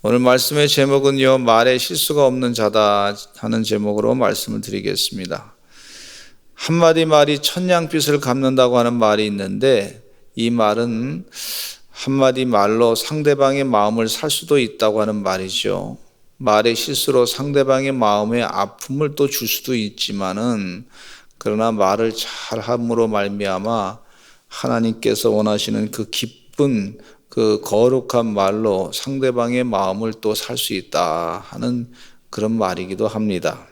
오늘 말씀의 제목은요, 말에 실수가 없는 자다 하는 제목으로 말씀을 드리겠습니다. 한마디 말이 천냥빚을 갚는다고 하는 말이 있는데, 이 말은 한마디 말로 상대방의 마음을 살 수도 있다고 하는 말이죠. 말의 실수로 상대방의 마음에 아픔을 또 줄 수도 있지만은, 그러나 말을 잘함으로 말미암아 하나님께서 원하시는 그 기쁜 그 거룩한 말로 상대방의 마음을 또 살 수 있다 하는 그런 말이기도 합니다.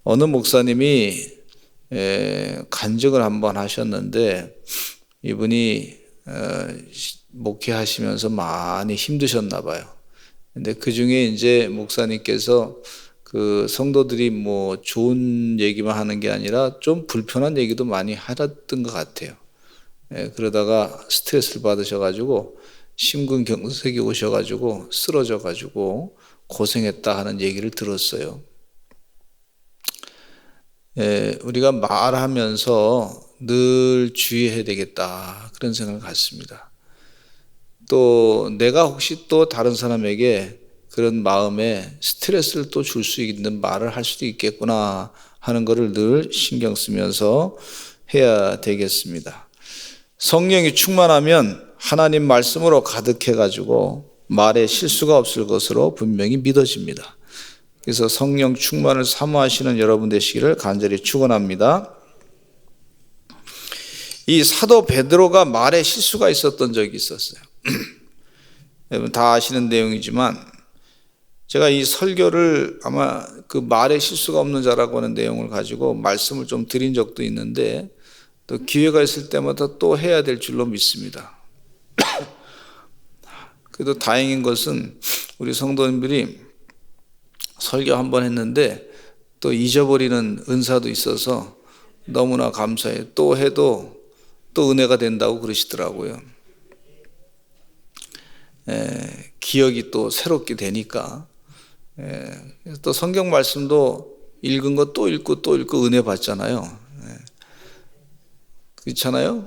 어느 목사님이 간증을 한번 하셨는데, 이분이 목회하시면서 많이 힘드셨나 봐요. 근데 그 중에 이제 목사님께서 그 성도들이 뭐 좋은 얘기만 하는 게 아니라 좀 불편한 얘기도 많이 하셨던 것 같아요. 그러다가 스트레스를 받으셔가지고 심근경색이 오셔가지고 쓰러져가지고 고생했다 하는 얘기를 들었어요. 우리가 말하면서 늘 주의해야 되겠다 그런 생각을 갖습니다. 또 내가 혹시 또 다른 사람에게 그런 마음에 스트레스를 또 줄 수 있는 말을 할 수도 있겠구나 하는 것을 늘 신경 쓰면서 해야 되겠습니다. 성령이 충만하면 하나님 말씀으로 가득해가지고 말에 실수가 없을 것으로 분명히 믿어집니다. 그래서 성령 충만을 사모하시는 여러분 되시기를 간절히 축원합니다. 이 사도 베드로가 말에 실수가 있었던 적이 있었어요. 여러분 다 아시는 내용이지만, 제가 이 설교를 아마 그 말에 실수가 없는 자라고 하는 내용을 가지고 말씀을 좀 드린 적도 있는데, 또 기회가 있을 때마다 또 해야 될 줄로 믿습니다. 그래도 다행인 것은 우리 성도님들이 설교 한번 했는데 또 잊어버리는 은사도 있어서 너무나 감사해요. 또 해도 또 은혜가 된다고 그러시더라고요. 기억이 또 새롭게 되니까. 또 성경 말씀도 읽은 거 또 읽고 또 읽고 은혜 받잖아요. 그렇잖아요?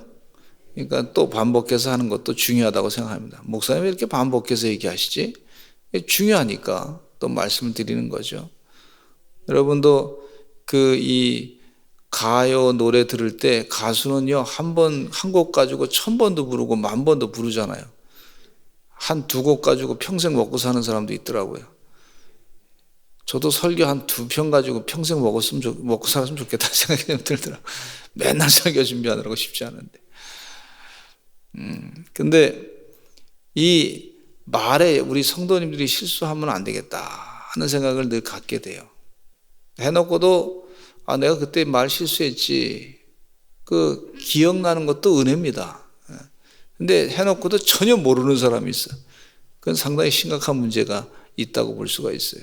그러니까 또 반복해서 하는 것도 중요하다고 생각합니다. 목사님 왜 이렇게 반복해서 얘기하시지? 중요하니까 또 말씀을 드리는 거죠. 여러분도 이 가요 노래 들을 때 가수는요, 한 곡 가지고 1000번도 부르고 10,000번도 부르잖아요. 한 2곡 가지고 평생 먹고 사는 사람도 있더라고요. 저도 설교 한 2편 가지고 평생 먹고 살았으면 좋겠다는 생각이 좀 들더라고요. 맨날 설교 준비하느라고 쉽지 않은데. 근데 이 말에 우리 성도님들이 실수하면 안 되겠다 하는 생각을 늘 갖게 돼요. 해놓고도 내가 그때 말 실수했지, 그 기억나는 것도 은혜입니다. 근데 해놓고도 전혀 모르는 사람이 있어요. 그건 상당히 심각한 문제가 있다고 볼 수가 있어요.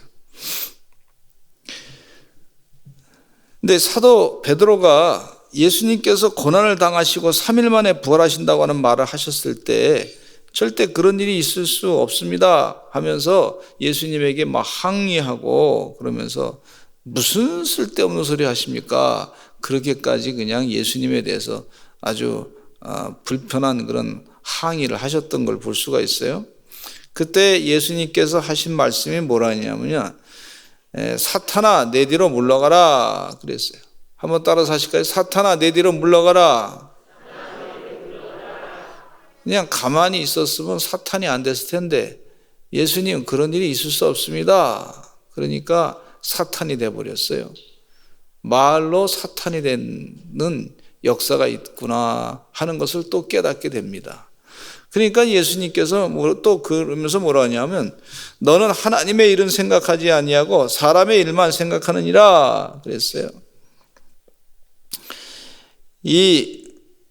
근데 사도 베드로가 예수님께서 고난을 당하시고 3일 만에 부활하신다고 하는 말을 하셨을 때 절대 그런 일이 있을 수 없습니다 하면서 예수님에게 막 항의하고, 그러면서 무슨 쓸데없는 소리 하십니까? 그렇게까지 그냥 예수님에 대해서 아주 불편한 그런 항의를 하셨던 걸 볼 수가 있어요. 그때 예수님께서 하신 말씀이 뭐라냐면요, 사탄아 내 뒤로 물러가라 그랬어요. 한번 따라서 하실까요? 사탄아 내 뒤로 물러가라. 그냥 가만히 있었으면 사탄이 안 됐을 텐데 예수님 그런 일이 있을 수 없습니다. 그러니까 사탄이 돼버렸어요. 말로 사탄이 되는 역사가 있구나 하는 것을 또 깨닫게 됩니다. 그러니까 예수님께서 또 그러면서 뭐라 하냐면, 너는 하나님의 일은 생각하지 아니하고 사람의 일만 생각하느니라 그랬어요.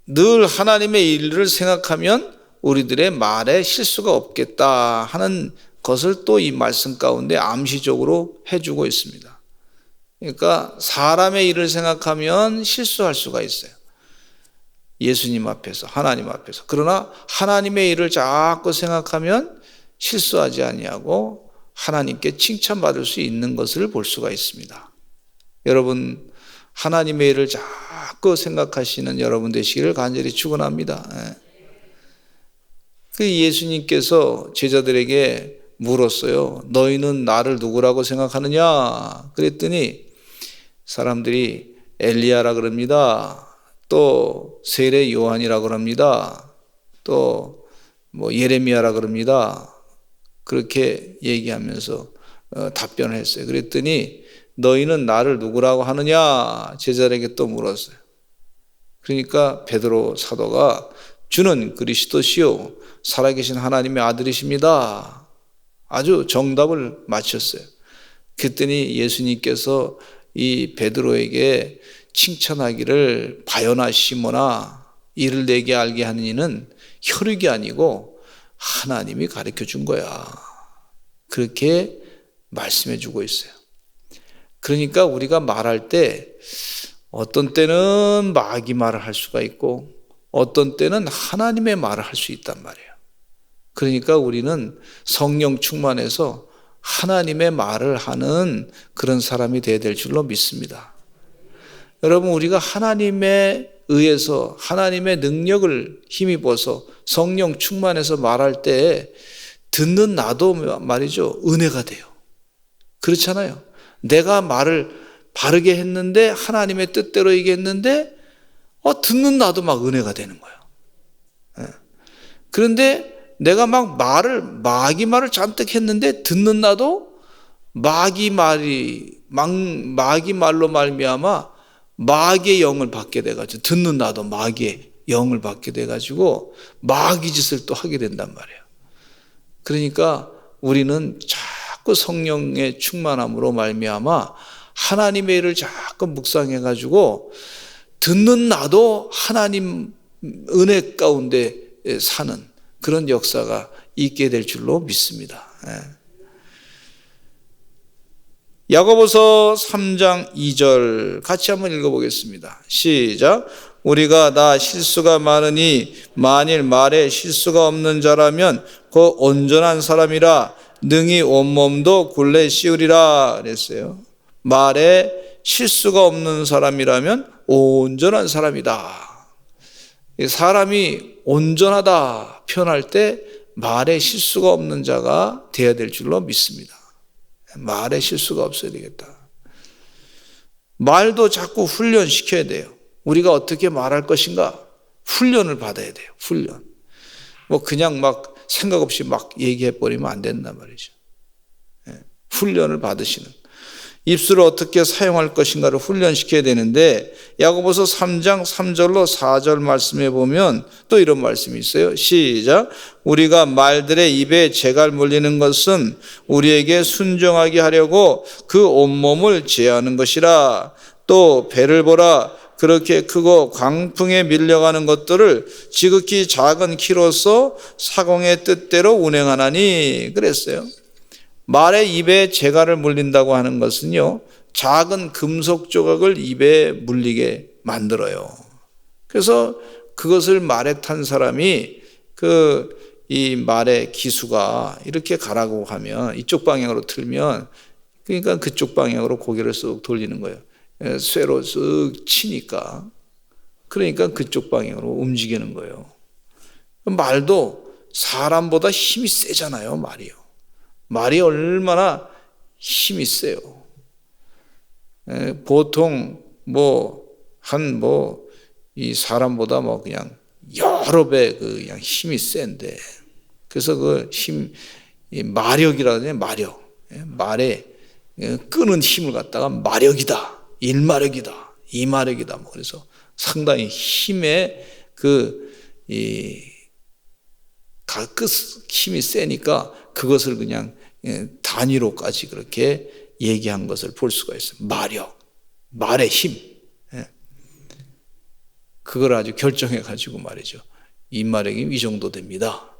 늘 하나님의 일을 생각하면 우리들의 말에 실수가 없겠다 하는 것을 또 이 말씀 가운데 암시적으로 해주고 있습니다. 그러니까 사람의 일을 생각하면 실수할 수가 있어요. 예수님 앞에서, 하나님 앞에서. 그러나 하나님의 일을 자꾸 생각하면 실수하지 아니하고 하나님께 칭찬받을 수 있는 것을 볼 수가 있습니다. 여러분, 하나님의 일을 자꾸 생각하시는 여러분 되시기를 간절히 축원합니다. 그 예수님께서 제자들에게 물었어요. 너희는 나를 누구라고 생각하느냐? 그랬더니 사람들이 엘리야라 그럽니다. 또 세례 요한이라 그럽니다. 또 뭐 예레미야라 그럽니다. 그렇게 얘기하면서 답변을 했어요. 그랬더니 너희는 나를 누구라고 하느냐? 제자들에게 또 물었어요. 그러니까 베드로 사도가 주는 그리스도시요 살아계신 하나님의 아들이십니다. 아주 정답을 맞췄어요. 그랬더니 예수님께서 이 베드로에게 칭찬하기를 바요나 시모나 이를 내게 알게 하는 이는 혈육이 아니고 하나님이 가르쳐 준 거야. 그렇게 말씀해 주고 있어요. 그러니까 우리가 말할 때 어떤 때는 마귀 말을 할 수가 있고 어떤 때는 하나님의 말을 할 수 있단 말이에요. 그러니까 우리는 성령 충만해서 하나님의 말을 하는 그런 사람이 되어야 될 줄로 믿습니다. 여러분, 우리가 하나님에 의해서 하나님의 능력을 힘입어서 성령 충만해서 말할 때 듣는 나도 말이죠, 은혜가 돼요. 그렇잖아요. 내가 말을 바르게 했는데 하나님의 뜻대로 얘기했는데 듣는 나도 막 은혜가 되는 거예요. 그런데 내가 막 마귀 말을 잔뜩 했는데 듣는 나도 마귀 말로 말미암아 마귀의 영을 받게 돼가지고 듣는 나도 마귀의 영을 받게 돼가지고 마귀 짓을 또 하게 된단 말이에요. 그러니까 우리는 자꾸 성령의 충만함으로 말미암아 하나님의 일을 자꾸 묵상해가지고 듣는 나도 하나님 은혜 가운데 사는 그런 역사가 있게 될 줄로 믿습니다. 야고보서 3장 2절 같이 한번 읽어보겠습니다. 시작. 우리가 다 실수가 많으니 만일 말에 실수가 없는 자라면 곧 온전한 사람이라 능히 온몸도 굴레 씌우리라 그랬어요. 말에 실수가 없는 사람이라면 온전한 사람이다. 사람이 온전하다 표현할 때 말에 실수가 없는 자가 되어야 될 줄로 믿습니다. 말에 실수가 없어야 되겠다. 말도 자꾸 훈련시켜야 돼요. 우리가 어떻게 말할 것인가 훈련을 받아야 돼요. 훈련. 뭐 그냥 막 생각 없이 막 얘기해 버리면 안 된단 말이죠. 훈련을 받으시는. 입술을 어떻게 사용할 것인가를 훈련시켜야 되는데 야고보서 3장 3절로 4절 말씀해 보면 또 이런 말씀이 있어요. 시작. 우리가 말들의 입에 재갈 물리는 것은 우리에게 순종하게 하려고 그 온몸을 제하는 것이라. 또 배를 보라. 그렇게 크고 광풍에 밀려가는 것들을 지극히 작은 키로서 사공의 뜻대로 운행하나니 그랬어요. 말의 입에 재갈을 물린다고 하는 것은요, 작은 금속 조각을 입에 물리게 만들어요. 그래서 그것을 말에 탄 사람이 이 말의 기수가 이렇게 가라고 하면 이쪽 방향으로 틀면 그러니까 그쪽 방향으로 고개를 쓱 돌리는 거예요. 쇠로 쓱 치니까. 그러니까 그쪽 방향으로 움직이는 거예요. 말도 사람보다 힘이 세잖아요, 말이요. 말이 얼마나 힘이 세요. 보통 이 사람보다 그냥 여러 배 그냥 힘이 센데, 그래서 그 이 마력이라고 하잖아요, 마력. 말에 끄는 힘을 갖다가 마력이다, 일마력이다, 이마력이다. 그래서 상당히 힘의 힘이 세니까 그것을 그냥 단위로까지 그렇게 얘기한 것을 볼 수가 있어요. 마력, 말의 힘. 그걸 아주 결정해 가지고 말이죠. 이 마력이 이 정도 됩니다.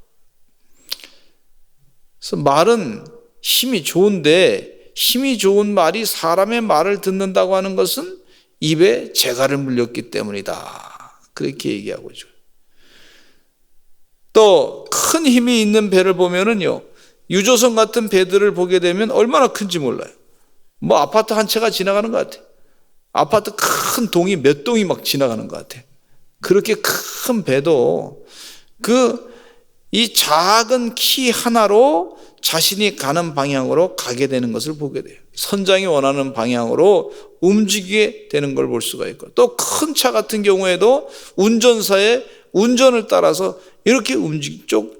그래서 말은 힘이 좋은데 힘이 좋은 말이 사람의 말을 듣는다고 하는 것은 입에 재갈을 물렸기 때문이다. 그렇게 얘기하고 있죠. 또 큰 힘이 있는 배를 보면은요, 유조선 같은 배들을 보게 되면 얼마나 큰지 몰라요. 아파트 한 채가 지나가는 것 같아요. 아파트 큰 동이 몇 동이 막 지나가는 것 같아요. 그렇게 큰 배도 이 작은 키 하나로 자신이 가는 방향으로 가게 되는 것을 보게 돼요. 선장이 원하는 방향으로 움직이게 되는 걸 볼 수가 있고, 또 큰 차 같은 경우에도 운전사의 운전을 따라서 이렇게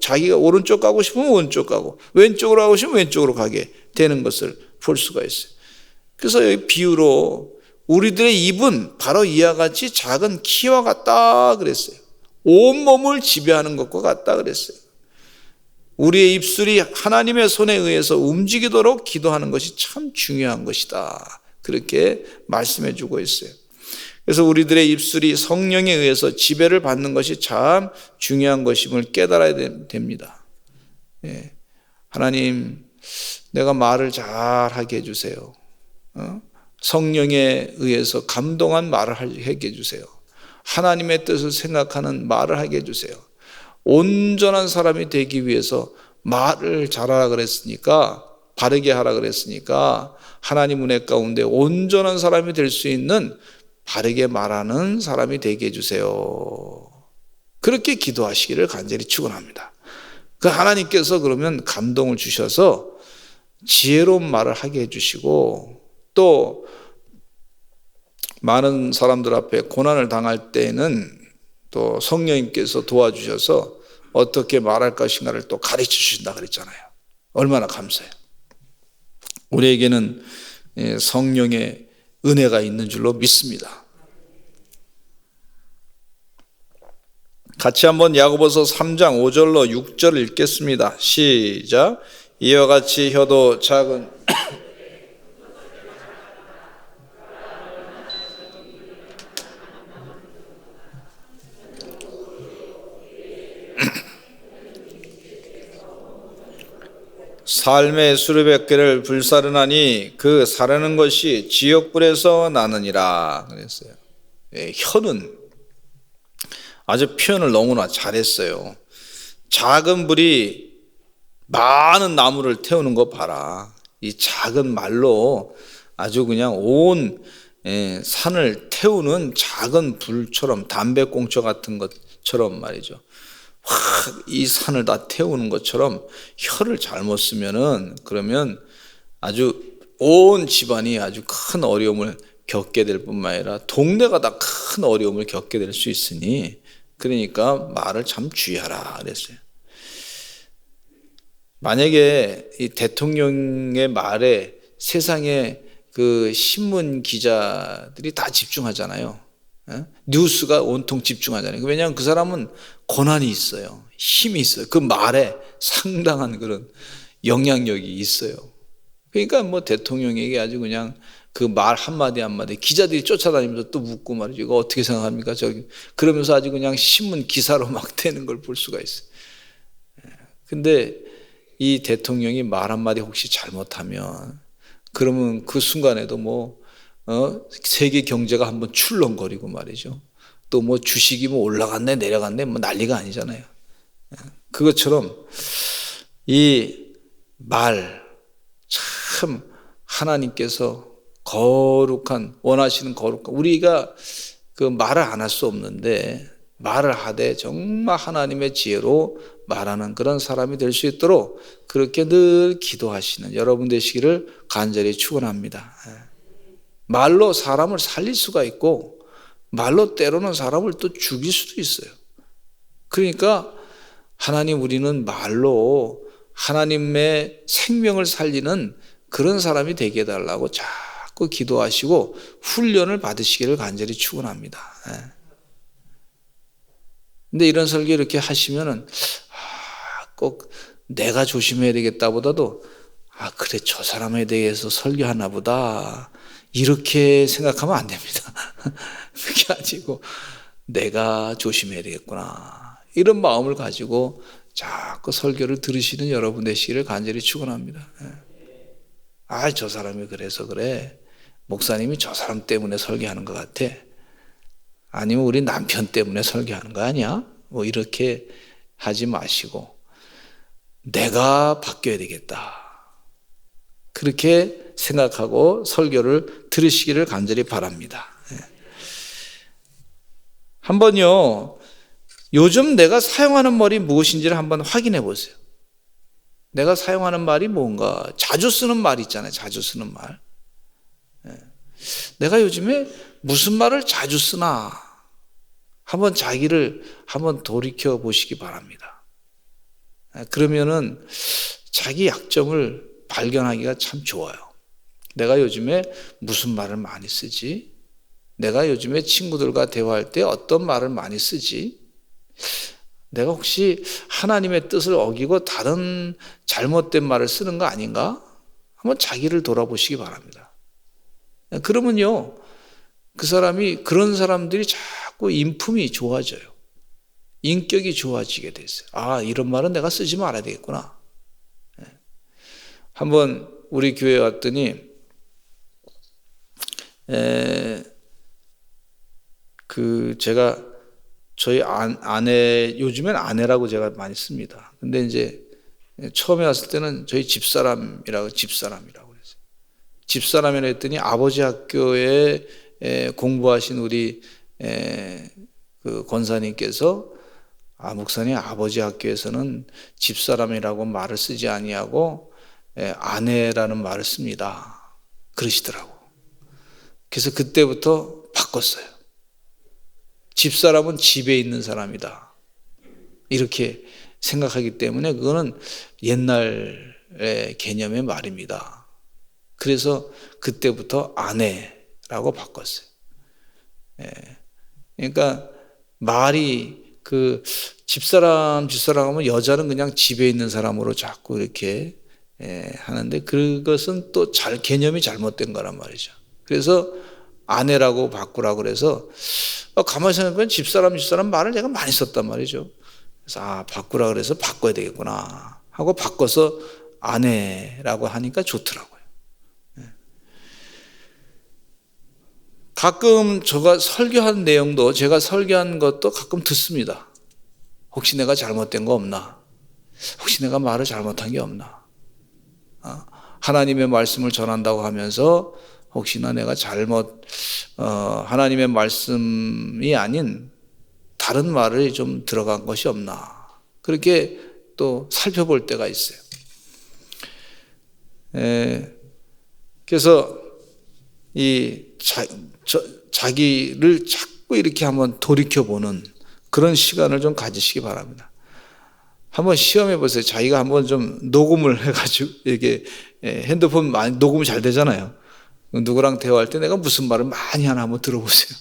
자기가 오른쪽 가고 싶으면 오른쪽 가고, 왼쪽으로 가고 싶으면 왼쪽으로 가게 되는 것을 볼 수가 있어요. 그래서 여기 비유로 우리들의 입은 바로 이와 같이 작은 키와 같다 그랬어요. 온몸을 지배하는 것과 같다 그랬어요. 우리의 입술이 하나님의 손에 의해서 움직이도록 기도하는 것이 참 중요한 것이다, 그렇게 말씀해 주고 있어요. 그래서 우리들의 입술이 성령에 의해서 지배를 받는 것이 참 중요한 것임을 깨달아야 됩니다. 예. 하나님, 내가 말을 잘하게 해주세요. 성령에 의해서 감동한 말을 하게 해주세요. 하나님의 뜻을 생각하는 말을 하게 해주세요. 온전한 사람이 되기 위해서 말을 잘하라 그랬으니까, 바르게 하라 그랬으니까 하나님 은혜 가운데 온전한 사람이 될 수 있는 바르게 말하는 사람이 되게 해주세요. 그렇게 기도하시기를 간절히 축원합니다. 그 하나님께서 그러면 감동을 주셔서 지혜로운 말을 하게 해주시고, 또 많은 사람들 앞에 고난을 당할 때에는 또 성령님께서 도와주셔서 어떻게 말할 것인가를 또 가르쳐 주신다 그랬잖아요. 얼마나 감사해요. 우리에게는 성령의 은혜가 있는 줄로 믿습니다. 같이 한번 야고보서 3장 5절로 6절을 읽겠습니다. 시작. 이와 같이 혀도 작은 삶의 수르백 개를 불사르나니 그 사르는 것이 지옥불에서 나느니라 그랬어요. 혀는 아주 표현을 너무나 잘했어요. 작은 불이 많은 나무를 태우는 거 봐라. 이 작은 말로 아주 그냥 온 산을 태우는 작은 불처럼, 담배꽁초 같은 것처럼 말이죠. 확 이 산을 다 태우는 것처럼 혀를 잘못 쓰면은, 그러면 아주 온 집안이 아주 큰 어려움을 겪게 될 뿐만 아니라 동네가 다 큰 어려움을 겪게 될 수 있으니, 그러니까 말을 참 주의하라 그랬어요. 만약에 이 대통령의 말에 세상에 그 신문 기자들이 다 집중하잖아요. 뉴스가 온통 집중하잖아요. 왜냐하면 그 사람은 권한이 있어요. 힘이 있어요. 그 말에 상당한 그런 영향력이 있어요. 그러니까 뭐 대통령에게 아주 그냥 그 말 한마디 한마디 기자들이 쫓아다니면서 또 묻고 말이죠. 이거 어떻게 생각합니까? 그러면서 아주 그냥 신문 기사로 막 되는 걸 볼 수가 있어요. 근데 이 대통령이 말 한마디 혹시 잘못하면, 그러면 그 순간에도 세계 경제가 한번 출렁거리고 말이죠. 또 주식이 올라갔네 내려갔네 난리가 아니잖아요. 그것처럼 이 말, 참 하나님께서 원하시는 거룩한, 우리가 그 말을 안 할 수 없는데 말을 하되 정말 하나님의 지혜로 말하는 그런 사람이 될 수 있도록 그렇게 늘 기도하시는 여러분 되시기를 간절히 축원합니다. 말로 사람을 살릴 수가 있고, 말로 때로는 사람을 또 죽일 수도 있어요. 그러니까 하나님, 우리는 말로 하나님의 생명을 살리는 그런 사람이 되게 해달라고 자꾸 기도하시고 훈련을 받으시기를 간절히 축원합니다. 근데 이런 설교 이렇게 하시면은 꼭 내가 조심해야 되겠다 보다도 그래 저 사람에 대해서 설교하나 보다 이렇게 생각하면 안 됩니다. 그게 아니고 내가 조심해야 되겠구나, 이런 마음을 가지고 자꾸 설교를 들으시는 여러분 되시기를 간절히 축원합니다. 저 사람이 그래서 그래, 목사님이 저 사람 때문에 설교하는 것 같아, 아니면 우리 남편 때문에 설교하는 거 아니야? 이렇게 하지 마시고 내가 바뀌어야 되겠다, 그렇게 생각하고 설교를 들으시기를 간절히 바랍니다. 한번요, 요즘 내가 사용하는 말이 무엇인지를 한번 확인해 보세요. 내가 사용하는 말이 뭔가? 자주 쓰는 말 있잖아요. 자주 쓰는 말. 내가 요즘에 무슨 말을 자주 쓰나? 한번 자기를 한번 돌이켜 보시기 바랍니다. 그러면은 자기 약점을 발견하기가 참 좋아요. 내가 요즘에 무슨 말을 많이 쓰지? 내가 요즘에 친구들과 대화할 때 어떤 말을 많이 쓰지? 내가 혹시 하나님의 뜻을 어기고 다른 잘못된 말을 쓰는 거 아닌가? 한번 자기를 돌아보시기 바랍니다. 그러면요, 그런 사람들이 자꾸 인품이 좋아져요. 인격이 좋아지게 됐어요. 아, 이런 말은 내가 쓰지 말아야 되겠구나. 한번 우리 교회에 왔더니 제가 저희 아내, 요즘엔 아내라고 제가 많이 씁니다. 근데 이제 처음에 왔을 때는 저희 집사람이라고 그랬어요. 집사람이라 했더니 아버지 학교에 공부하신 우리 그 권사님께서 목사님, 아버지 학교에서는 집사람이라고 말을 쓰지 아니하고 아내라는 말을 씁니다. 그러시더라고. 그래서 그때부터 바꿨어요. 집사람은 집에 있는 사람이다. 이렇게 생각하기 때문에 그거는 옛날의 개념의 말입니다. 그래서 그때부터 아내라고 바꿨어요. 그러니까 말이 집사람 하면 여자는 그냥 집에 있는 사람으로 자꾸 이렇게 하는데 그것은 또 개념이 잘못된 거란 말이죠. 그래서 아내라고 바꾸라고 그래서 가만히 생각해보면 집사람 말을 내가 많이 썼단 말이죠. 그래서 바꾸라 그래서 바꿔야 되겠구나 하고 바꿔서 아내라고 하니까 좋더라고요. 가끔 제가 설교한 내용도 제가 설교한 것도 가끔 듣습니다. 혹시 내가 잘못된 거 없나? 혹시 내가 말을 잘못한 게 없나? 하나님의 말씀을 전한다고 하면서 혹시나 내가 하나님의 말씀이 아닌 다른 말을 좀 들어간 것이 없나? 그렇게 또 살펴볼 때가 있어요. 그래서 자기를 자꾸 이렇게 한번 돌이켜보는 그런 시간을 좀 가지시기 바랍니다. 한번 시험해 보세요. 자기가 한번 좀 녹음을 해가지고 이게 핸드폰 많이 녹음이 잘 되잖아요. 누구랑 대화할 때 내가 무슨 말을 많이 하나 한번 들어보세요.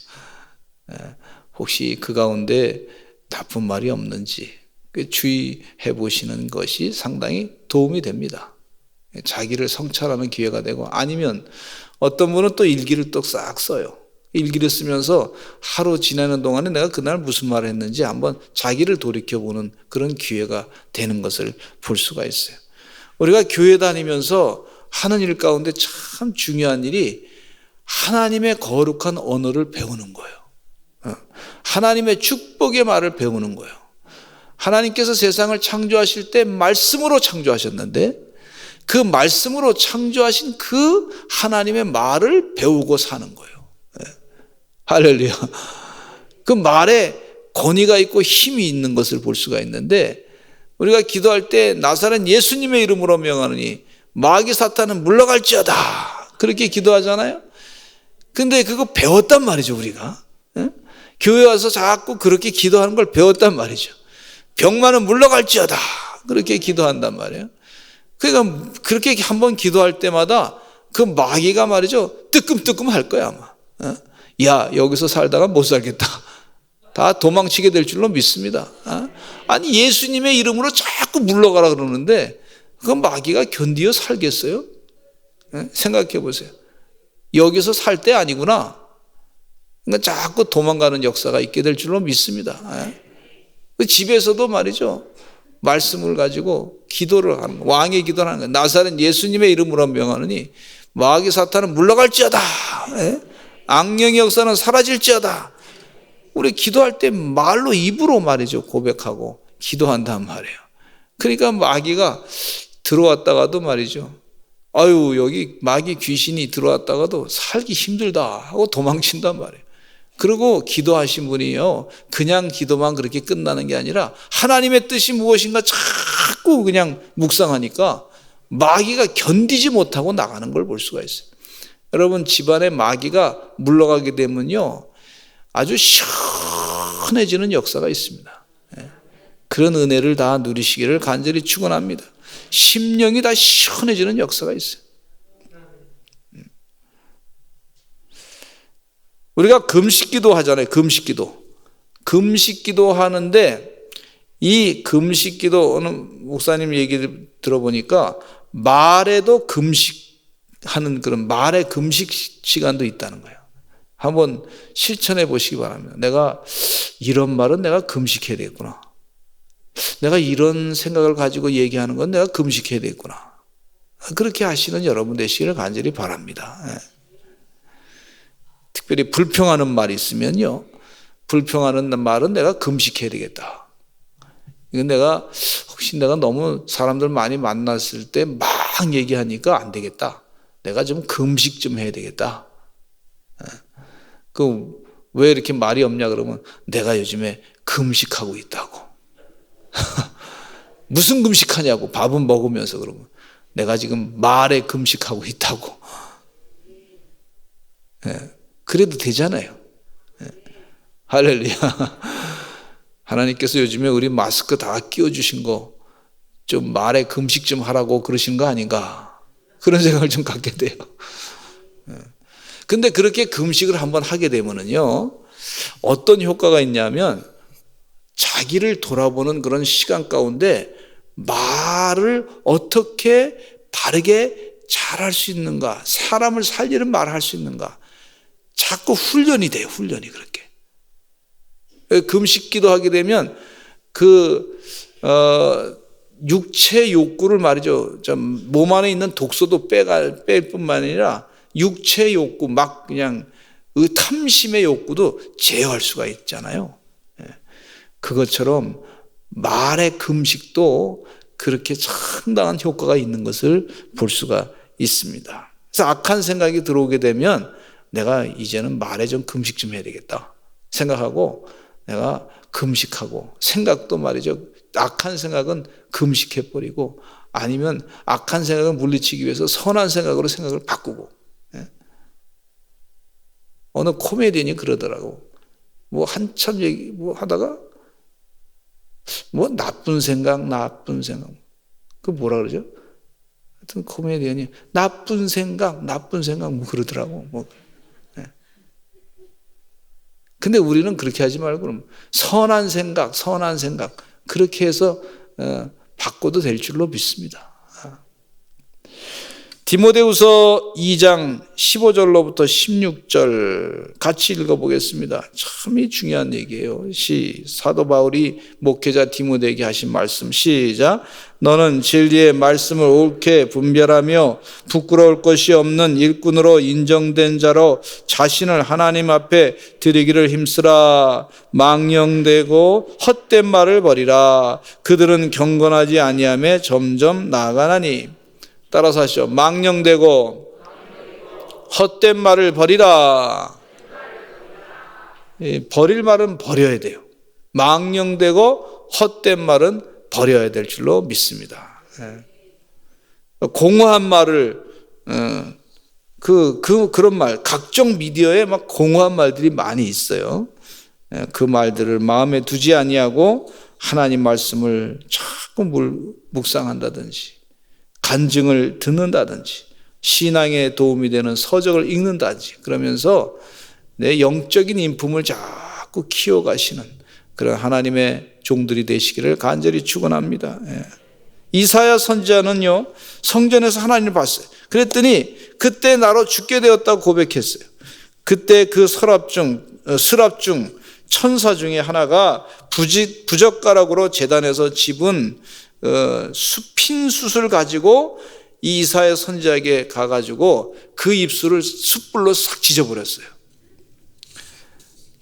혹시 그 가운데 나쁜 말이 없는지 주의해 보시는 것이 상당히 도움이 됩니다. 자기를 성찰하는 기회가 되고, 아니면 어떤 분은 또 일기를 또 싹 써요. 일기를 쓰면서 하루 지나는 동안에 내가 그날 무슨 말을 했는지 한번 자기를 돌이켜보는 그런 기회가 되는 것을 볼 수가 있어요. 우리가 교회 다니면서 하는 일 가운데 참 중요한 일이 하나님의 거룩한 언어를 배우는 거예요. 하나님의 축복의 말을 배우는 거예요. 하나님께서 세상을 창조하실 때 말씀으로 창조하셨는데 그 말씀으로 창조하신 그 하나님의 말을 배우고 사는 거예요. 할렐루야. 그 말에 권위가 있고 힘이 있는 것을 볼 수가 있는데, 우리가 기도할 때 나사렛 예수님의 이름으로 명하노니 마귀 사탄은 물러갈지어다 그렇게 기도하잖아요. 근데 그거 배웠단 말이죠. 우리가 교회 와서 자꾸 그렇게 기도하는 걸 배웠단 말이죠. 병만은 물러갈지어다 그렇게 기도한단 말이에요. 그러니까 그렇게 한번 기도할 때마다 그 마귀가 말이죠, 뜨끔뜨끔 할 거야 아마. 야, 여기서 살다가 못 살겠다, 다 도망치게 될 줄로 믿습니다. 아니, 예수님의 이름으로 자꾸 물러가라 그러는데 그 마귀가 견디어 살겠어요? 생각해 보세요. 여기서 살 때 아니구나. 그러니까 자꾸 도망가는 역사가 있게 될 줄로 믿습니다. 집에서도 말이죠, 말씀을 가지고 기도를 하는 거예요. 왕의 기도를 하는 거예요. 나사렛 예수님의 이름으로 명하노니 마귀 사탄은 물러갈지어다, 악령의 역사는 사라질지어다. 우리 기도할 때 말로, 입으로 말이죠, 고백하고 기도한단 말이에요. 그러니까 마귀가 들어왔다가도 말이죠, 아유, 여기 마귀 귀신이 들어왔다가도 살기 힘들다 하고 도망친단 말이에요. 그리고 기도하신 분이요, 그냥 기도만 그렇게 끝나는 게 아니라 하나님의 뜻이 무엇인가 잘 자꾸 그냥 묵상하니까 마귀가 견디지 못하고 나가는 걸 볼 수가 있어요. 여러분, 집안에 마귀가 물러가게 되면요, 아주 시원해지는 역사가 있습니다. 그런 은혜를 다 누리시기를 간절히 축원합니다. 심령이 다 시원해지는 역사가 있어요. 우리가 금식기도 하잖아요. 금식기도 하는데, 이 금식기도 어느 목사님 얘기를 들어보니까 말에도 금식하는 그런 말의 금식 시간도 있다는 거예요. 한번 실천해 보시기 바랍니다. 내가 이런 말은 내가 금식해야 되겠구나. 내가 이런 생각을 가지고 얘기하는 건 내가 금식해야 되겠구나. 그렇게 하시는 여러분 되시기를 간절히 바랍니다. 특별히 불평하는 말이 있으면요, 불평하는 말은 내가 금식해야 되겠다. 이건 혹시 내가 너무 사람들 많이 만났을 때 막 얘기하니까 안 되겠다. 내가 좀 금식 좀 해야 되겠다. 왜 이렇게 말이 없냐 그러면 내가 요즘에 금식하고 있다고. 무슨 금식하냐고. 밥은 먹으면서 그러면 내가 지금 말에 금식하고 있다고. 그래도 되잖아요. 할렐루야. 하나님께서 요즘에 우리 마스크 다 끼워주신 거 좀 말에 금식 좀 하라고 그러신 거 아닌가, 그런 생각을 좀 갖게 돼요. 근데 그렇게 금식을 한번 하게 되면은요, 어떤 효과가 있냐면 자기를 돌아보는 그런 시간 가운데 말을 어떻게 바르게 잘할 수 있는가, 사람을 살리는 말을 할 수 있는가, 자꾸 훈련이 돼요. 훈련이 그렇게. 금식기도 하게 되면 육체 욕구를 말이죠. 몸 안에 있는 독소도 뺄 뿐만 아니라 육체 욕구, 막 그냥 탐심의 욕구도 제어할 수가 있잖아요. 그것처럼 말의 금식도 그렇게 상당한 효과가 있는 것을 볼 수가 있습니다. 그래서 악한 생각이 들어오게 되면 내가 이제는 말에 좀 금식 좀 해야 되겠다 생각하고 내가 금식하고, 생각도 말이죠, 악한 생각은 금식해버리고, 아니면 악한 생각을 물리치기 위해서 선한 생각으로 생각을 바꾸고. 어느 코미디언이 그러더라고. 한참 얘기 하다가 나쁜 생각 그 뭐라 그러죠? 하여튼 코미디언이 나쁜 생각 그러더라고. 근데 우리는 그렇게 하지 말고 그럼 선한 생각 그렇게 해서 바꿔도 될 줄로 믿습니다. 디모데후서 2장 15절로부터 16절 같이 읽어보겠습니다. 참 중요한 얘기예요. 사도 바울이 목회자 디모데에게 하신 말씀, 시작. 너는 진리의 말씀을 옳게 분별하며 부끄러울 것이 없는 일꾼으로 인정된 자로 자신을 하나님 앞에 드리기를 힘쓰라. 망령되고 헛된 말을 버리라. 그들은 경건하지 아니하며 점점 나아가나니. 따라서 하시죠. 망령되고 헛된 말을 버리라. 버릴 말은 버려야 돼요. 망령되고 헛된 말은 버려야 될 줄로 믿습니다. 공허한 말을 그런 말, 각종 미디어에 막 공허한 말들이 많이 있어요. 그 말들을 마음에 두지 아니하고 하나님 말씀을 자꾸 묵상한다든지, 간증을 듣는다든지, 신앙에 도움이 되는 서적을 읽는다든지, 그러면서 내 영적인 인품을 자꾸 키워가시는 그런 하나님의 종들이 되시기를 간절히 축원합니다. 이사야 선지자는요, 성전에서 하나님을 봤어요. 그랬더니 그때 나로 죽게 되었다고 고백했어요. 그때 그 서랍 중 천사 중에 하나가 부젓가락으로 제단에서 집은 핀 숯을 가지고 이 이사야 선지자에게 가가지고 그 입술을 숯불로 싹 지져버렸어요.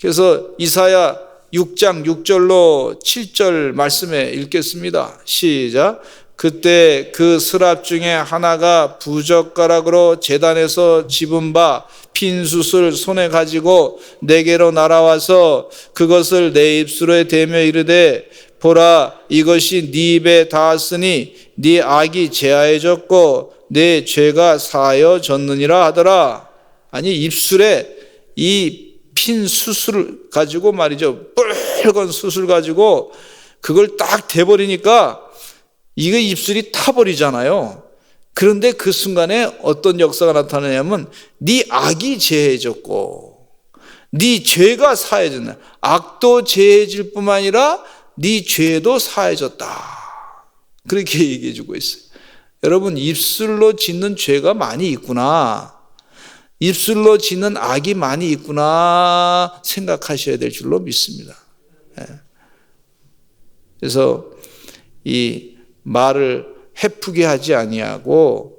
그래서 이사야 6장 6절로 7절 말씀에 읽겠습니다. 시작. 그때 그 스랍 중에 하나가 부젓가락으로 제단에서 집은 바 핀 숯을 손에 가지고 내게로 날아와서 그것을 내 입술에 대며 이르되 보라, 이것이 네 입에 닿았으니 네 악이 제하여졌고 내 죄가 사하여졌느니라 하더라. 아니, 입술에 이 핀 수술 가지고 말이죠, 붉은 수술 가지고 그걸 딱 대버리니까 이거 입술이 타버리잖아요. 그런데 그 순간에 어떤 역사가 나타나냐면 네 악이 제해졌고 네 죄가 사해졌네. 악도 제해질 뿐만 아니라 네 죄도 사해졌다. 그렇게 얘기해 주고 있어요. 여러분, 입술로 짓는 죄가 많이 있구나, 입술로 짓는 악이 많이 있구나 생각하셔야 될 줄로 믿습니다. 그래서 이 말을 해프게 하지 아니하고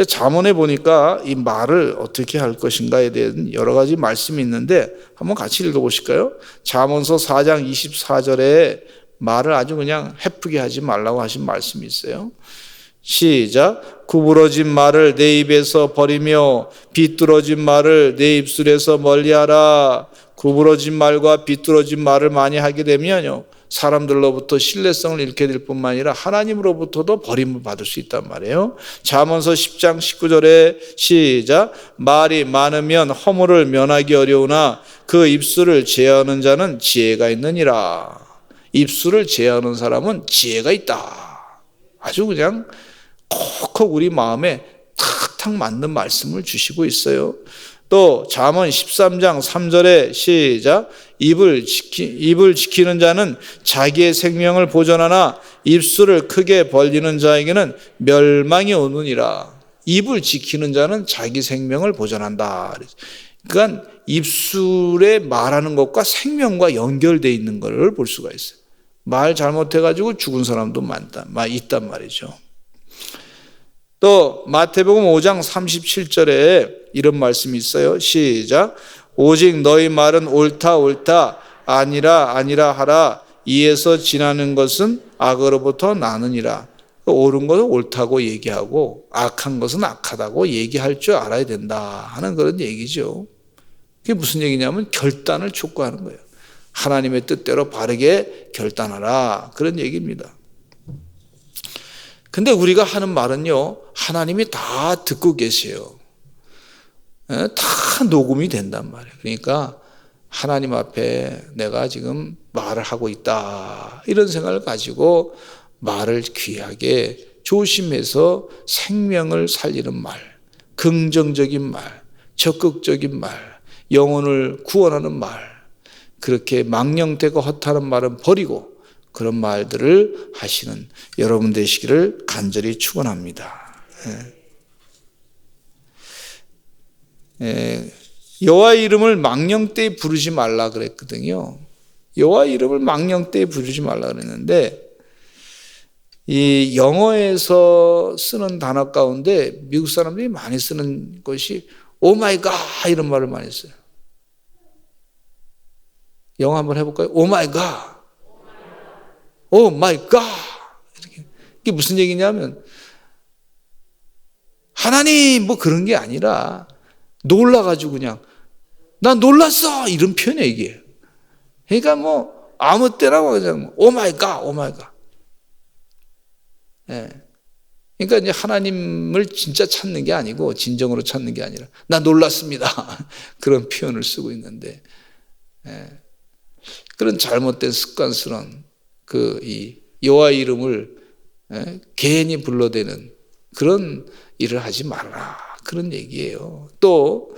잠언에 보니까 이 말을 어떻게 할 것인가에 대한 여러 가지 말씀이 있는데 한번 같이 읽어보실까요? 잠언서 4장 24절에 말을 아주 그냥 해프게 하지 말라고 하신 말씀이 있어요. 시작. 구부러진 말을 내 입에서 버리며 비뚤어진 말을 내 입술에서 멀리하라. 구부러진 말과 비뚤어진 말을 많이 하게 되면요, 사람들로부터 신뢰성을 잃게 될 뿐만 아니라 하나님으로부터도 버림을 받을 수 있단 말이에요. 잠언서 10장 19절에 시작. 말이 많으면 허물을 면하기 어려우나 그 입술을 제어하는 자는 지혜가 있느니라. 입술을 제어하는 사람은 지혜가 있다. 아주 그냥 콕콕 우리 마음에 탁탁 맞는 말씀을 주시고 있어요. 또 잠언 13장 3절에 시작. 입을 지키는 자는 자기의 생명을 보존하나 입술을 크게 벌리는 자에게는 멸망이 오느니라. 입을 지키는 자는 자기 생명을 보존한다. 그러니까 입술에 말하는 것과 생명과 연결되어 있는 것을 볼 수가 있어요. 말 잘못해가지고 죽은 사람도 있단 말이죠. 또 마태복음 5장 37절에 이런 말씀이 있어요. 시작. 오직 너희 말은 옳다 옳다 아니라 아니라 하라. 이에서 지나는 것은 악으로부터 나느니라. 옳은 것은 옳다고 얘기하고 악한 것은 악하다고 얘기할 줄 알아야 된다 하는 그런 얘기죠. 그게 무슨 얘기냐면 결단을 촉구하는 거예요. 하나님의 뜻대로 바르게 결단하라, 그런 얘기입니다. 근데 우리가 하는 말은요, 하나님이 다 듣고 계세요. 다 녹음이 된단 말이에요. 그러니까 하나님 앞에 내가 지금 말을 하고 있다, 이런 생각을 가지고 말을 귀하게 조심해서 생명을 살리는 말, 긍정적인 말, 적극적인 말, 영혼을 구원하는 말, 그렇게 망령되고 헛하는 말은 버리고 그런 말들을 하시는 여러분 되시기를 간절히 축원합니다. 여호와의 이름을 망령되이 부르지 말라 그랬거든요. 여호와의 이름을 망령되이 부르지 말라 그랬는데, 이 영어에서 쓰는 단어 가운데 미국 사람들이 많이 쓰는 것이 오 마이 갓 이런 말을 많이 써요. 영어 한번 해볼까요? 오 마이 갓, 오 마이 갓. 이게 무슨 얘기냐면 하나님 뭐 그런 게 아니라 놀라가지고 그냥 나 놀랐어 이런 표현이에요 이게. 그러니까 뭐 아무 때나 그냥 오 마이 갓, 오 마이 갓. 예. 그러니까 이제 하나님을 진짜 찾는 게 아니고 진정으로 찾는 게 아니라 나 놀랐습니다 그런 표현을 쓰고 있는데, 예. 그런 잘못된 습관스러운 이 여호와의 이름을 괜히 불러대는 그런 일을 하지 말라, 그런 얘기예요. 또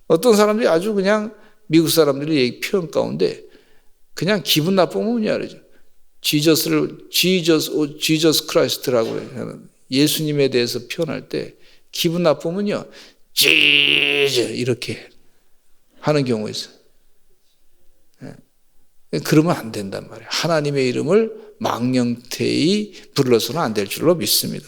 어떤 사람들이 아주 그냥 미국 사람들이 얘기 표현 가운데 그냥 기분 나쁘면 뭐냐 그러죠. 지저스 크라이스트라고 하는 예수님에 대해서 표현할 때 기분 나쁘면요, 지저 이렇게 하는 경우가 있어요. 그러면 안 된단 말이에요. 하나님의 이름을 망령되이 불러서는 안 될 줄로 믿습니다.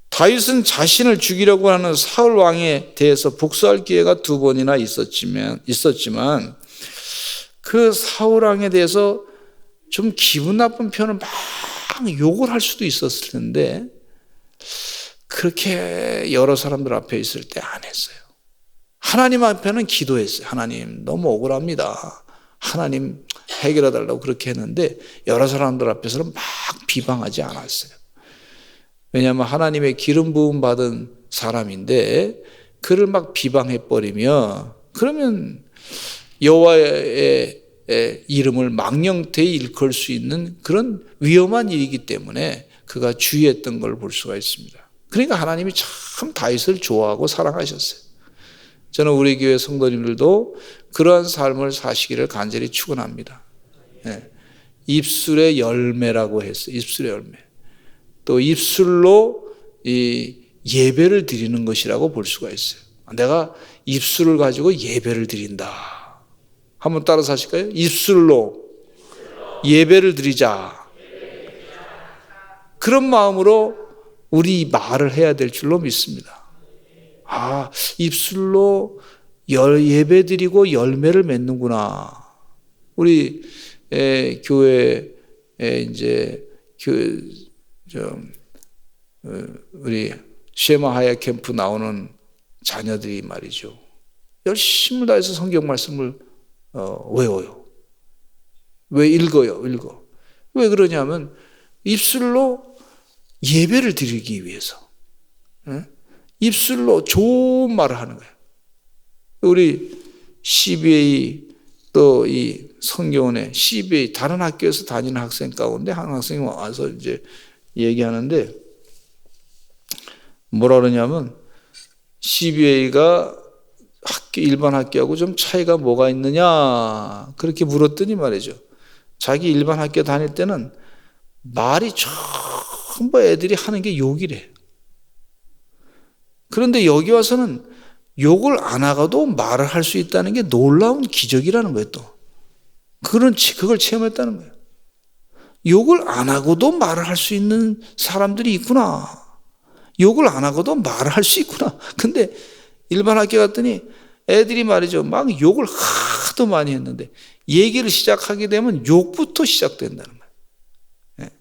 다윗은 자신을 죽이려고 하는 사울 왕에 대해서 복수할 기회가 2번이나 있었지만 그 사울 왕에 대해서 좀 기분 나쁜 표현을 막 욕을 할 수도 있었을 텐데 그렇게 여러 사람들 앞에 있을 때 안 했어요. 하나님 앞에는 기도했어요. 하나님 너무 억울합니다. 하나님 해결해 달라고 그렇게 했는데 여러 사람들 앞에서는 막 비방하지 않았어요. 왜냐하면 하나님의 기름 부음 받은 사람인데 그를 막 비방해 버리면 그러면 여호와의 이름을 망령되이 일컬 수 있는 그런 위험한 일이기 때문에 그가 주의했던 걸 볼 수가 있습니다. 그러니까 하나님이 참 다윗을 좋아하고 사랑하셨어요. 저는 우리 교회 성도님들도 그러한 삶을 사시기를 간절히 축원합니다. 입술의 열매라고 했어요. 입술의 열매. 또 입술로 이 예배를 드리는 것이라고 볼 수가 있어요. 내가 입술을 가지고 예배를 드린다. 한번 따라서 하실까요? 입술로 예배를 드리자. 그런 마음으로 우리 말을 해야 될 줄로 믿습니다. 입술로 예배 드리고 열매를 맺는구나. 우리 교회에 이제 우리 쉐마 하야 캠프 나오는 자녀들이 말이죠. 열심히 다해서 성경 말씀을 외워요. 왜 읽어요? 왜 그러냐면 입술로 예배를 드리기 위해서. 입술로 좋은 말을 하는 거예요. 우리 CBA 또 이 성경원에 CBA 다른 학교에서 다니는 학생 가운데 한 학생이 와서 이제 얘기하는데 뭐라 그러냐면 CBA가 일반 학교하고 좀 차이가 뭐가 있느냐 그렇게 물었더니 말이죠. 자기 일반 학교 다닐 때는 말이 전부 애들이 하는 게 욕이래. 그런데 여기 와서는 욕을 안 하고도 말을 할 수 있다는 게 놀라운 기적이라는 거예요. 또 그걸 체험했다는 거예요. 욕을 안 하고도 말을 할 수 있는 사람들이 있구나. 욕을 안 하고도 말을 할 수 있구나. 근데 일반 학교 갔더니 애들이 말이죠. 막 욕을 하도 많이 했는데 얘기를 시작하게 되면 욕부터 시작된다는 거예요.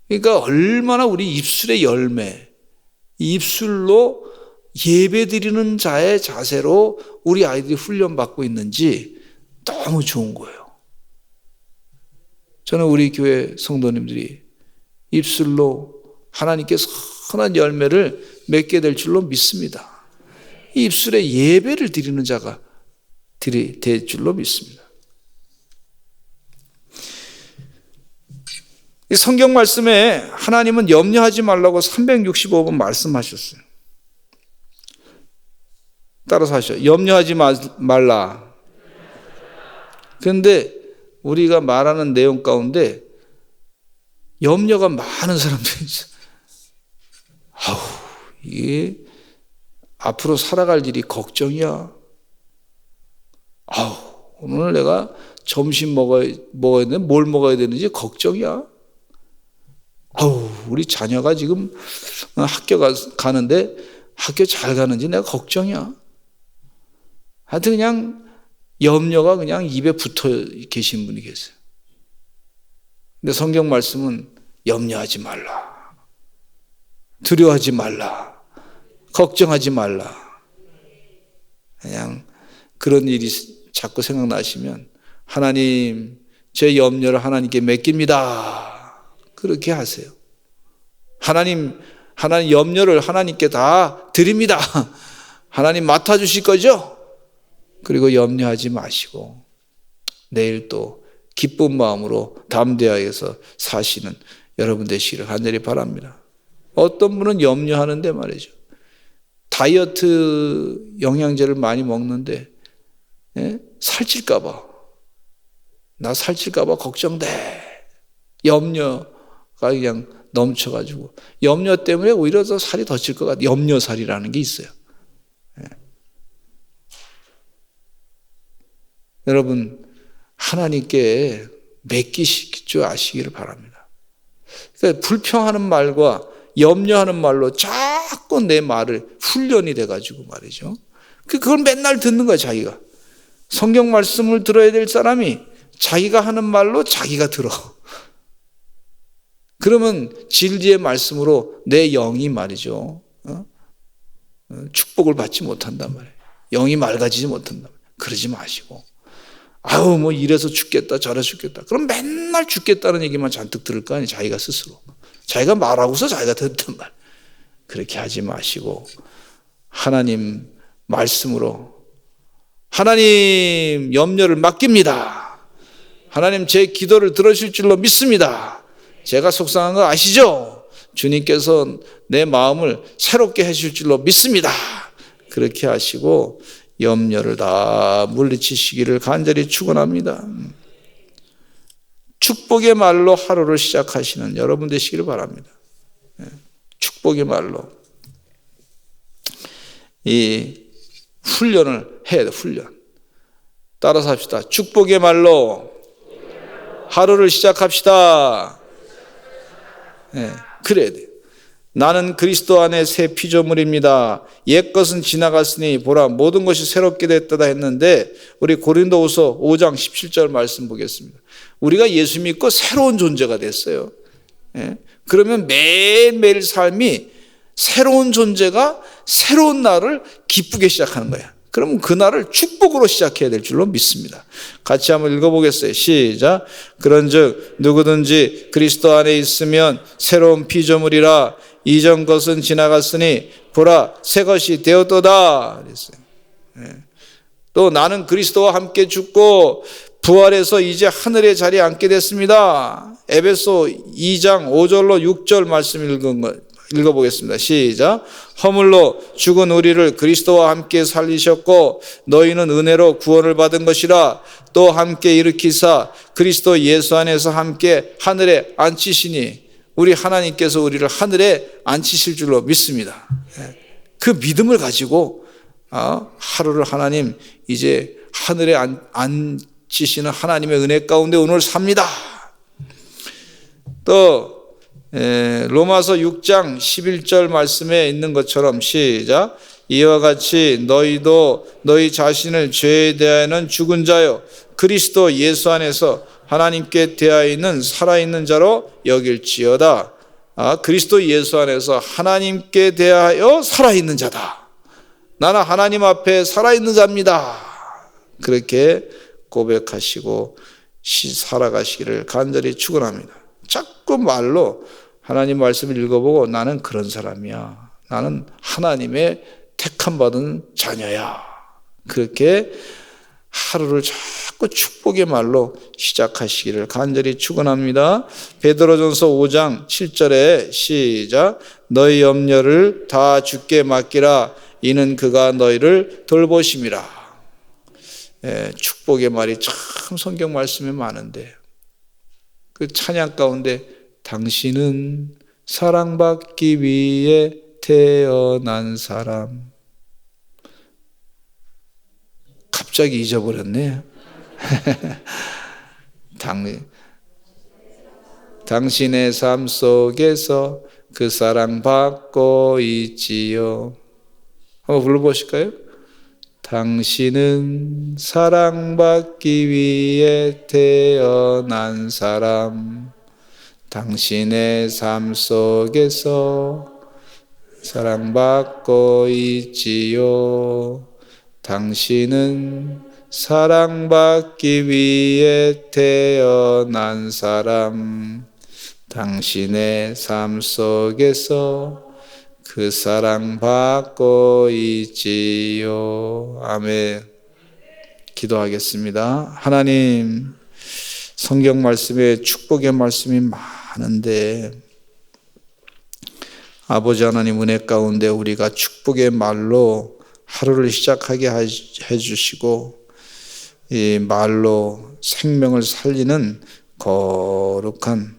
그러니까 얼마나 우리 입술의 열매, 입술로 예배드리는 자의 자세로 우리 아이들이 훈련받고 있는지 너무 좋은 거예요. 저는 우리 교회 성도님들이 입술로 하나님께 선한 열매를 맺게 될 줄로 믿습니다. 이 입술에 예배를 드리는 자가 될 줄로 믿습니다. 이 성경 말씀에 하나님은 염려하지 말라고 365번 말씀하셨어요. 따라서 하시죠. 염려하지 말라. 그런데 우리가 말하는 내용 가운데 염려가 많은 사람들이 있어요. 이게 앞으로 살아갈 일이 걱정이야. 오늘 내가 점심 먹어야 되는데 뭘 먹어야 되는지 걱정이야. 우리 자녀가 지금 학교 가는데 학교 잘 가는지 내가 걱정이야. 하여튼 그냥 염려가 그냥 입에 붙어 계신 분이 계세요. 근데 성경 말씀은 염려하지 말라. 두려워하지 말라. 걱정하지 말라. 그냥 그런 일이 자꾸 생각나시면 하나님, 제 염려를 하나님께 맡깁니다. 그렇게 하세요. 하나님 염려를 하나님께 다 드립니다. 하나님 맡아주실 거죠? 그리고 염려하지 마시고 내일 또 기쁜 마음으로 담대하여서 사시는 여러분 되시기를 간절히 바랍니다. 어떤 분은 염려하는데 말이죠. 다이어트 영양제를 많이 먹는데 살찔까 봐. 나 살찔까 봐 걱정돼. 염려가 그냥 넘쳐가지고 염려 때문에 오히려 더 살이 더 찔 것 같아요. 염려살이라는 게 있어요. 여러분 하나님께 맡기실 줄 아시기를 바랍니다. 그러니까 불평하는 말과 염려하는 말로 자꾸 내 말을 훈련이 돼가지고 말이죠. 그걸 맨날 듣는 거야 자기가. 성경 말씀을 들어야 될 사람이 자기가 하는 말로 자기가 들어. 그러면 진리의 말씀으로 내 영이 말이죠. 축복을 받지 못한단 말이에요. 영이 맑아지지 못한다. 그러지 마시고, 아우 뭐 이래서 죽겠다 저래서 죽겠다. 그럼 맨날 죽겠다는 얘기만 잔뜩 들을 거 아니에요. 자기가 스스로. 자기가 말하고서 자기가 듣던 말. 그렇게 하지 마시고 하나님 말씀으로, 하나님 염려를 맡깁니다. 하나님 제 기도를 들으실 줄로 믿습니다. 제가 속상한 거 아시죠? 주님께서 내 마음을 새롭게 하실 줄로 믿습니다. 그렇게 하시고 염려를 다 물리치시기를 간절히 축원합니다. 축복의 말로 하루를 시작하시는 여러분 되시기를 바랍니다. 축복의 말로 이 훈련을 해야 돼. 훈련. 따라서 합시다. 축복의 말로 하루를 시작합시다. 네, 그래야 돼요. 나는 그리스도 안에 새 피조물입니다. 옛것은 지나갔으니 보라 모든 것이 새롭게 됐다 했는데, 우리 고린도후서 5장 17절 말씀 보겠습니다. 우리가 예수 믿고 새로운 존재가 됐어요. 그러면 매일매일 삶이 새로운 존재가 새로운 날을 기쁘게 시작하는 거야. 그러면 그 날을 축복으로 시작해야 될 줄로 믿습니다. 같이 한번 읽어보겠어요. 시작. 그런즉 누구든지 그리스도 안에 있으면 새로운 피조물이라, 이전 것은 지나갔으니 보라 새 것이 되었도다 그랬어요. 또 나는 그리스도와 함께 죽고 부활해서 이제 하늘의 자리에 앉게 됐습니다. 에베소 2장 5절로 6절 말씀 읽어보겠습니다. 시작. 허물로 죽은 우리를 그리스도와 함께 살리셨고 너희는 은혜로 구원을 받은 것이라, 또 함께 일으키사 그리스도 예수 안에서 함께 하늘에 앉히시니, 우리 하나님께서 우리를 하늘에 앉히실 줄로 믿습니다. 그 믿음을 가지고 하루를 하나님 이제 하늘에 앉히시는 하나님의 은혜 가운데 오늘 삽니다. 또 로마서 6장 11절 말씀에 있는 것처럼 시작. 이와 같이 너희도 너희 자신을 죄에 대하여는 죽은 자요 그리스도 예수 안에서 하나님께 대하여는 살아있는 자로 여길지어다. 그리스도 예수 안에서 하나님께 대하여 살아있는 자다. 나는 하나님 앞에 살아있는 자입니다. 그렇게 고백하시고 살아가시기를 간절히 축원합니다. 자꾸 말로 하나님 말씀을 읽어보고 나는 그런 사람이야. 나는 하나님의 택함 받은 자녀야. 그렇게 하루를 자꾸 축복의 말로 시작하시기를 간절히 축원합니다. 베드로전서 5장 7절에 시작. 너희 염려를 다 주께 맡기라. 이는 그가 너희를 돌보심이라. 축복의 말이 참 성경 말씀에 많은데, 그 찬양 가운데 당신은 사랑받기 위해 태어난 사람, 갑자기 잊어버렸네. 당신의 삶 속에서 그 사랑받고 있지요. 한번 불러보실까요? 당신은 사랑받기 위해 태어난 사람, 당신의 삶 속에서 사랑받고 있지요. 당신은 사랑받기 위해 태어난 사람, 당신의 삶 속에서 그 사랑받고 있지요. 아멘. 기도하겠습니다. 하나님, 성경 말씀에 축복의 말씀이 많은데 아버지 하나님 은혜 가운데 우리가 축복의 말로 하루를 시작하게 해주시고 이 말로 생명을 살리는 거룩한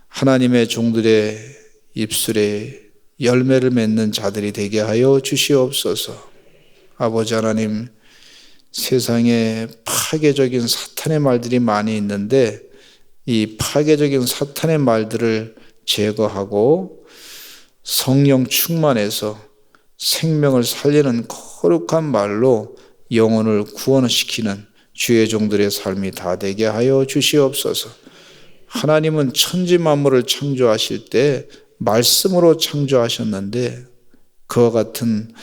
하나님의 종들의 입술에 열매를 맺는 자들이 되게 하여 주시옵소서. 아버지 하나님, 세상에 파괴적인 사탄의 말들이 많이 있는데 이 파괴적인 사탄의 말들을 제거하고 성령 충만해서 생명을 살리는 거룩한 말로 영혼을 구원시키는 주의 종들의 삶이 다 되게 하여 주시옵소서. 하나님은 천지 만물을 창조하실 때 말씀으로 창조하셨는데 그와 같은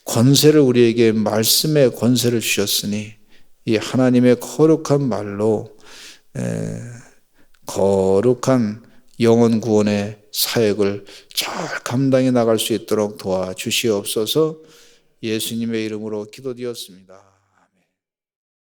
권세를 우리에게 말씀의 권세를 주셨으니 이 하나님의 거룩한 말로 거룩한 영혼 구원의 사역을 잘 감당해 나갈 수 있도록 도와주시옵소서. 예수님의 이름으로 기도드렸습니다.